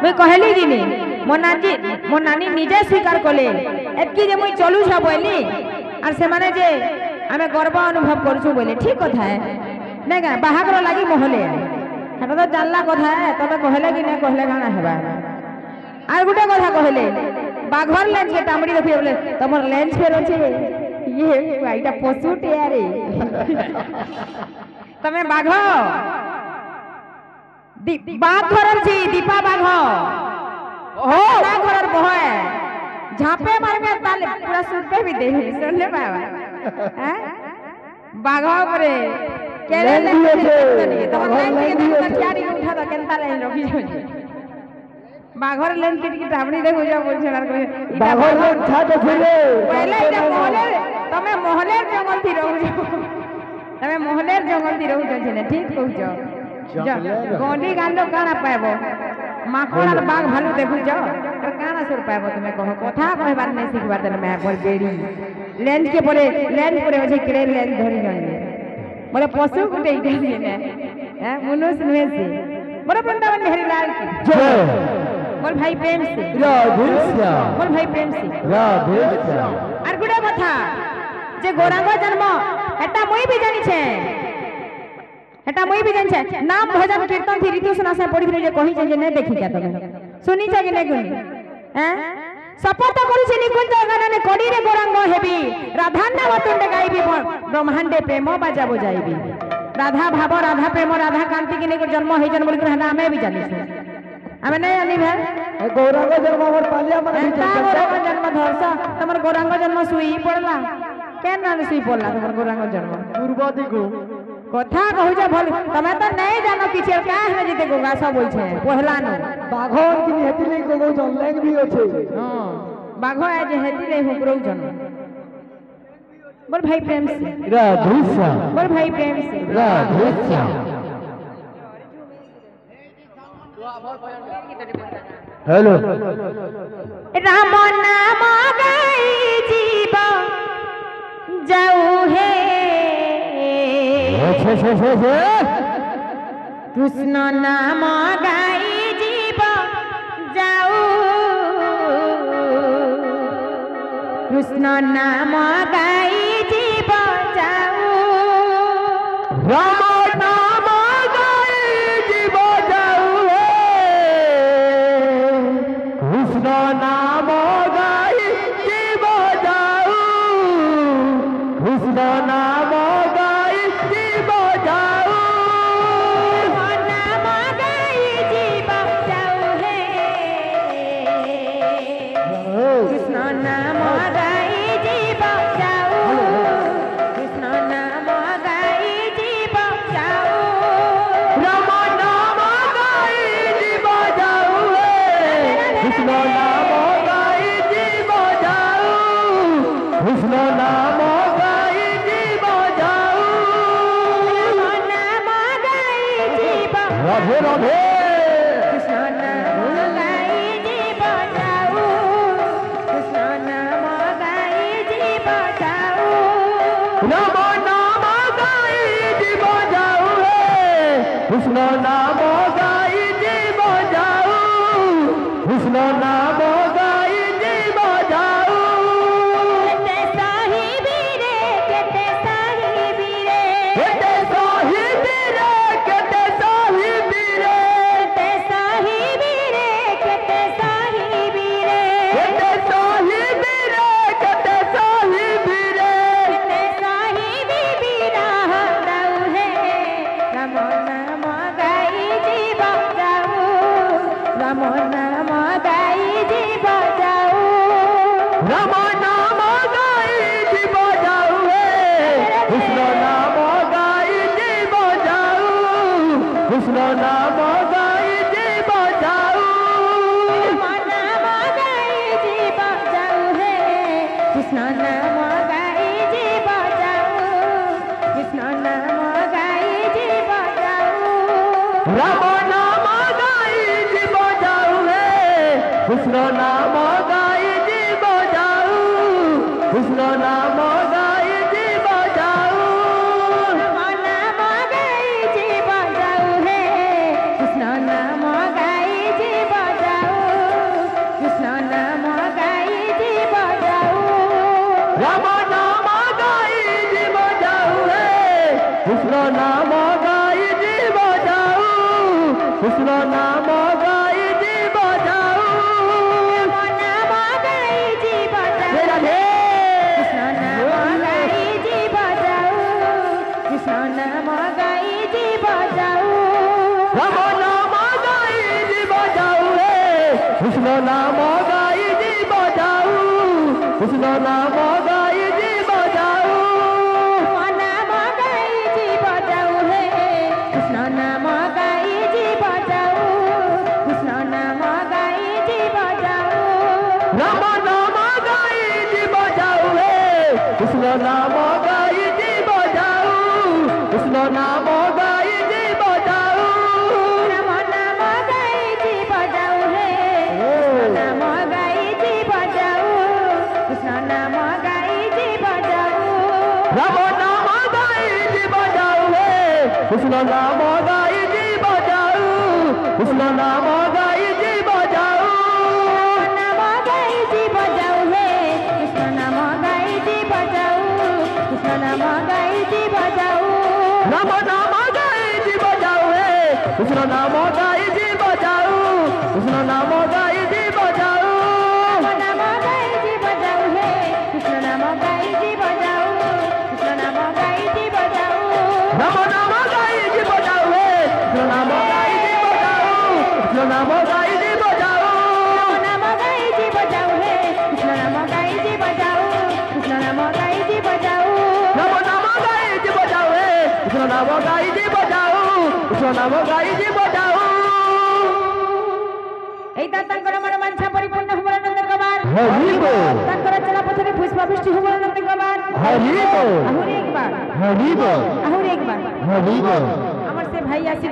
मुई कहली दिनी मो नानी निजे स्वीकार कले एतकी जे मुई चलू छ बोली और से माने जे आमे गर्व अनुभव करछु बोले ठीक कथा है नै का बाहागर लागि मोहले हेटा तो जानला कथा है तबे कहले कि नै कहले गाना हेबा आर गुटे कथा कहले बाघर लेंस के टामड़ी देखिए बोले तमर लेंस फेर अछि ये आइटा पशुटे यारे तमे बाघ बाघ घरर छी दीपा बाघ ओ ना घरर बहे झापे मारबे ताले पूरा सूट पे भी दे सुनले बाबा हैं बाघ करे केले ले तो तैयारी उठा तो केनता ले रखी छै बाघर लेन की टामड़ी देखो जा बोल छलार कहे बाघर लेन छा देखले पहले इटा मोहले तमे मोहलेर जंगल थी रहू जो तमे मोहलेर जंगल थी रहू छने ठीक कहू जो गोंडी गालो काना पाएबो माखन और बाघ भालू देखू जो तो काना सुर पाएबो तमे कहो कथा कहबार नै सिखबार देले मैं बोल बेड़ी लेंस के बोले लेंस परे होजे केरे लेंस धरी जाने बोले पशु को दे दे ने हैं मनुष्य में से बोले वृंदावन बिहारी लाल की जय बोल भाई प्रेम से राधे श्याम बोल भाई प्रेम से राधे श्याम আর গুড়া কথা যে গৌরাঙ্গ জন্ম এটা মই भी জানি छे এটা মই भी জানি छे नाम भजन कीर्तन थी ऋतु सुना से पढ़ी जे कहि जे नै देखि के तबे सुनी छ कि नै गुनी हैं शपथ करू छी निकुंज गणने कड़ी रे गौरांग हेबी राधा नाम तुंड गाइबी ब्रह्मांडे प्रेम बाजा बजाइबी राधा भाव राधा प्रेम राधा कांति के ने जन्म होई जन बोल के हमें भी जानी छे हमें नहीं जानी भाई गौरांग जन्म हमर पालिया मन गौरांग जन्म धरसा तमर गौरांग जन्म सुई पड़ला केन ना सुई पड़ला तमर गौरांग जन्म पूर्व दिगो कथा कहू जे भल तमे तो नहीं जानो किछ का है जेते गोगा सब होई छे पहला न बाघर की हेती नहीं गोगो जन लैंग भी होछे हां बाघो है जे हेती नहीं हुकरो जन बोल भाई प्रेम से राधे श्याम बोल भाई प्रेम से राधे श्याम हेलो राम नाम गाई जीव जाऊ हे कृष्ण नाम गाई जीव जाऊ कृष्ण नाम गाई जीव जाऊ राम नाम गाई जीव जाऊ कृष्ण नाम गाई जीव जाऊ कृष्ण नाम गाई जीव जाऊ नाम गाई जीव जाऊ हे कृष्ण नाम गाई जीव जाऊ कृष्ण नाम गाई जीव जाऊ राम नाम गाई जीव जाऊ कृष्ण नाम गाई जीव जाऊ कृष्ण नाम गाई जीव जाऊ नाम गाई जीव राधे राधे कृष्ण नाम गाई जीव जाऊ कृष्ण नाम गाई जीव जाऊ राम नाम गाई जीव जाऊ कृष्ण नाम गाई जीव जाऊ कृष्ण नाम गाई जीव जाऊ केते साहिबी रे केते साहिबी रे केते साहिबी रे केते साहिबी रे केते साहिबी रे केते साहिबी रे केते साहिबी रे केते साहिबी रे केते साहिबी बिना दाऊ हे राम नाम गाई जीव जाऊ राम नाम गाई जीव जाऊ राम नाम गाई जीव जाऊ कृष्ण नाम गाई जीव जाऊ कृष्ण नाम गाई जीव जाऊ नाम गाई जीव जाऊ हे कृष्ण नाम गाई जीव जाऊ कृष्ण नाम गाई जीव जाऊ राम नाम गाई जीव जाऊ कृष्ण नाम गाई जीव जाऊ कृष्ण नाम गाई जीव जाऊ नाम गाई जीव जाऊ हे कृष्ण नाम गाई जीव जाऊ কৃষ্ণ নাম গাই জীব যাও নাম গাই জীব যাও রাধে কৃষ্ণ নাম গাই জীব যাও কৃষ্ণ নাম গাই জীব যাও রাম নাম গাই জীব যাও হে কৃষ্ণ নাম গাই জীব যাও কৃষ্ণ নাম গাই জীব যাও নাম গাই জীব যাও হে কৃষ্ণ নাম গাই জীব যাও কৃষ্ণ নাম গাই জীব যাও রাম নাম গাই জীব যাও হে কৃষ্ণ নাম গাই জীব যাও কৃষ্ণ নাম গাই জীব যাও রাম নাম গাই জীব যাও হে কৃষ্ণ নাম গাই জীব যাও কৃষ্ণ নাম গাই জীব যাও রাম নাম গাই জীব যাও হে কৃষ্ণ নাম গাই জীব যাও কৃষ্ণ নাম গাই জীব যাও নাম গাই জীব যাও হে কৃষ্ণ নাম গাই জীব যাও কৃষ্ণ নাম গাই জীব যাও রাম নাম গাই জীব যাও হে কৃষ্ণ নাম গাই জীব যাও কৃষ্ণ নাম গাই জীব যাও নাম গাই জীব যাও হে কৃষ্ণ নাম গাই জীব যাও কৃষ্ণ নাম গাই জীব যাও রাম নাম গাই জীব যাও হে কৃষ্ণ নাম গাই জীব যাও কৃষ্ণ নাম গাই জীব যাও নাম গাই জীব যাও হে কৃষ্ণ নাম গাই জীব যাও কৃষ্ণ নাম গাই জীব যাও রাম নাম গাই জীব যাও হে কৃষ্ণ নাম গাই জীব যাও কৃষ্ণ নাম গাই জীব যাও এইটা তাঙ্কর মন মানছা পরিপূর্ণ হবার নন্দ কবার হরি বল তাঙ্কর চলা পথে পুষ্পাবৃষ্টি হবার নন্দ কবার হরি বল আহুরি একবার হরি বল আহুরি একবার হরি বল আমার সে ভাই আসি